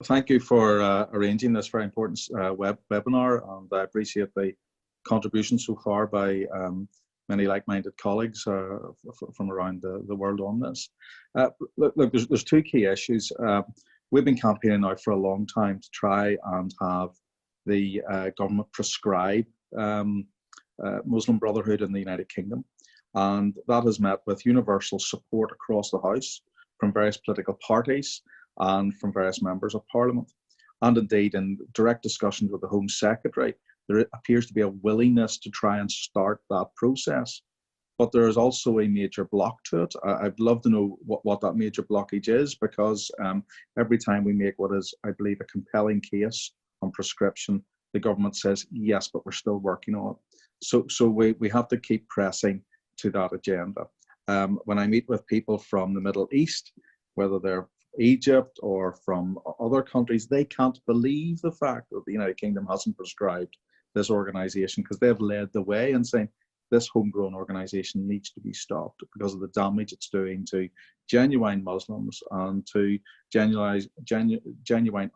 Thank you for arranging this very important webinar, and I appreciate the contribution so far by many like-minded colleagues from around the world on this. Look, there's two key issues. We've been campaigning now for a long time to try and have the government prescribe Muslim Brotherhood in the United Kingdom, and that has met with universal support across the House from various political parties and from various members of Parliament. And indeed, in direct discussions with the Home Secretary, there appears to be a willingness to try and start that process. But there is also a major block to it. I'd love to know what that major blockage is, because every time we make what is, I believe, a compelling case on prescription, the government says, yes, but we're still working on it. So we have to keep pressing to that agenda. When I meet with people from the Middle East, whether they're Egypt or from other countries, they can't believe the fact that the United Kingdom hasn't prescribed this organisation, because they've led the way in saying this homegrown organisation needs to be stopped because of the damage it's doing to genuine Muslims and to genuine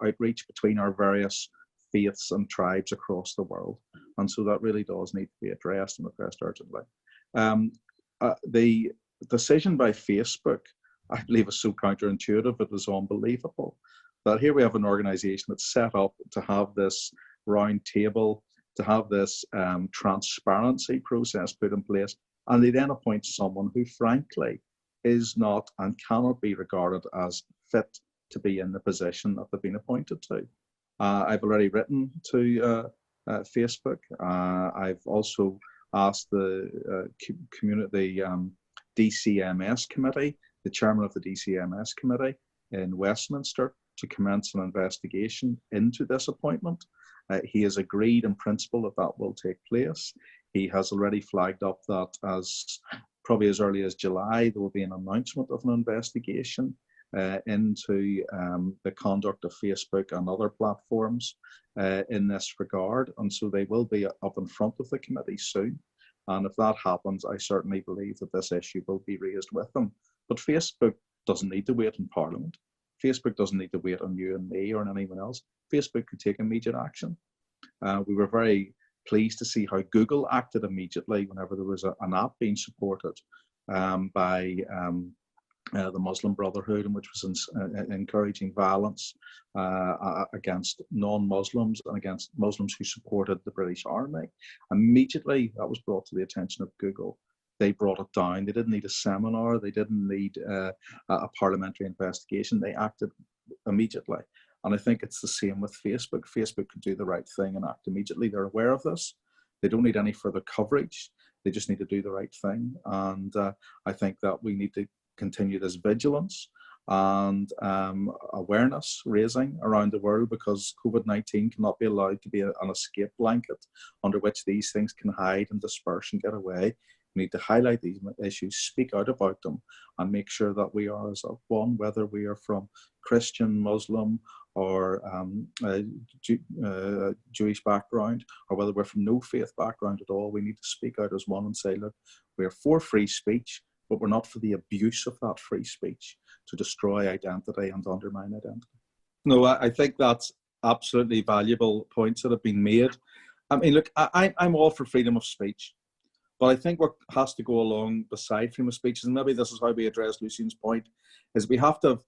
outreach between our various faiths and tribes across the world. And so that really does need to be addressed and addressed urgently. The decision by Facebook, I believe, is so counterintuitive, it was unbelievable. But here we have an organisation that's set up to have this round table, to have this transparency process put in place, and they then appoint someone who, frankly, is not and cannot be regarded as fit to be in the position that they've been appointed to. I've already written to Facebook. I've also asked the community DCMS committee, the chairman of the DCMS committee in Westminster, to commence an investigation into this appointment. He has agreed in principle that that will take place. He has already flagged up that probably as early as July, there will be an announcement of an investigation into the conduct of Facebook and other platforms in this regard. And so they will be up in front of the committee soon. And if that happens, I certainly believe that this issue will be raised with them. But Facebook doesn't need to wait in Parliament. Facebook doesn't need to wait on you and me or on anyone else. Facebook could take immediate action. We were very pleased to see how Google acted immediately whenever there was an app being supported by the Muslim Brotherhood, in which was encouraging violence against non-Muslims and against Muslims who supported the British Army. Immediately, that was brought to the attention of Google. They brought it down. They didn't need a seminar. They didn't need a parliamentary investigation. They acted immediately. And I think it's the same with Facebook. Facebook could do the right thing and act immediately. They're aware of this. They don't need any further coverage. They just need to do the right thing. And I think that we need to continue this vigilance and awareness raising around the world, because COVID-19 cannot be allowed to be an escape blanket under which these things can hide and disperse and get away. We need to highlight these issues, speak out about them, and make sure that we are as one, whether we are from Christian, Muslim, or Jewish background, or whether we're from no faith background at all. We need to speak out as one and say, look, we're for free speech, but we're not for the abuse of that free speech to destroy identity and undermine identity. No, I think that's absolutely valuable points that have been made. I mean, look, I'm all for freedom of speech. But I think what has to go along beside freedom of speech, and maybe this is how we address Lucian's point, is we have to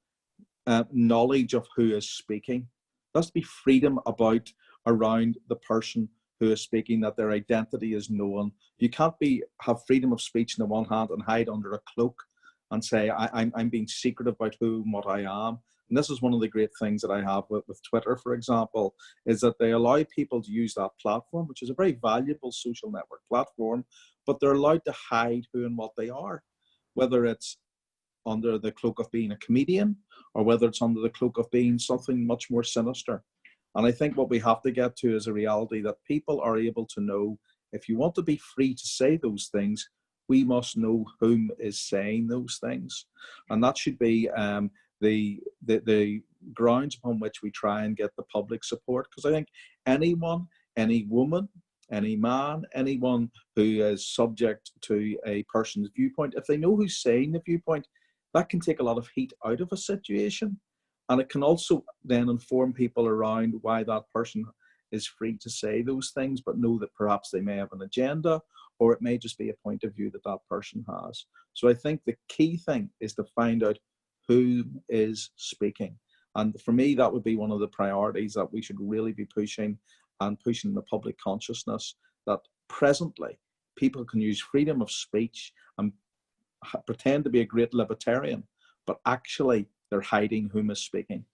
have knowledge of who is speaking. There has to be freedom around the person who is speaking, that their identity is known. You can't have freedom of speech on the one hand and hide under a cloak and say, I'm being secret about who and what I am. And this is one of the great things that I have with Twitter, for example, is that they allow people to use that platform, which is a very valuable social network platform, but they're allowed to hide who and what they are, whether it's under the cloak of being a comedian or whether it's under the cloak of being something much more sinister. And I think what we have to get to is a reality that people are able to know, if you want to be free to say those things, we must know whom is saying those things. And that should be the grounds upon which we try and get the public support. Because I think anyone, any woman, any man, anyone who is subject to a person's viewpoint, if they know who's saying the viewpoint, that can take a lot of heat out of a situation. And it can also then inform people around why that person is free to say those things, but know that perhaps they may have an agenda, or it may just be a point of view that that person has. So I think the key thing is to find out who is speaking. And for me, that would be one of the priorities that we should really be pushing, and pushing the public consciousness that presently people can use freedom of speech and pretend to be a great libertarian, but actually they're hiding whom is speaking.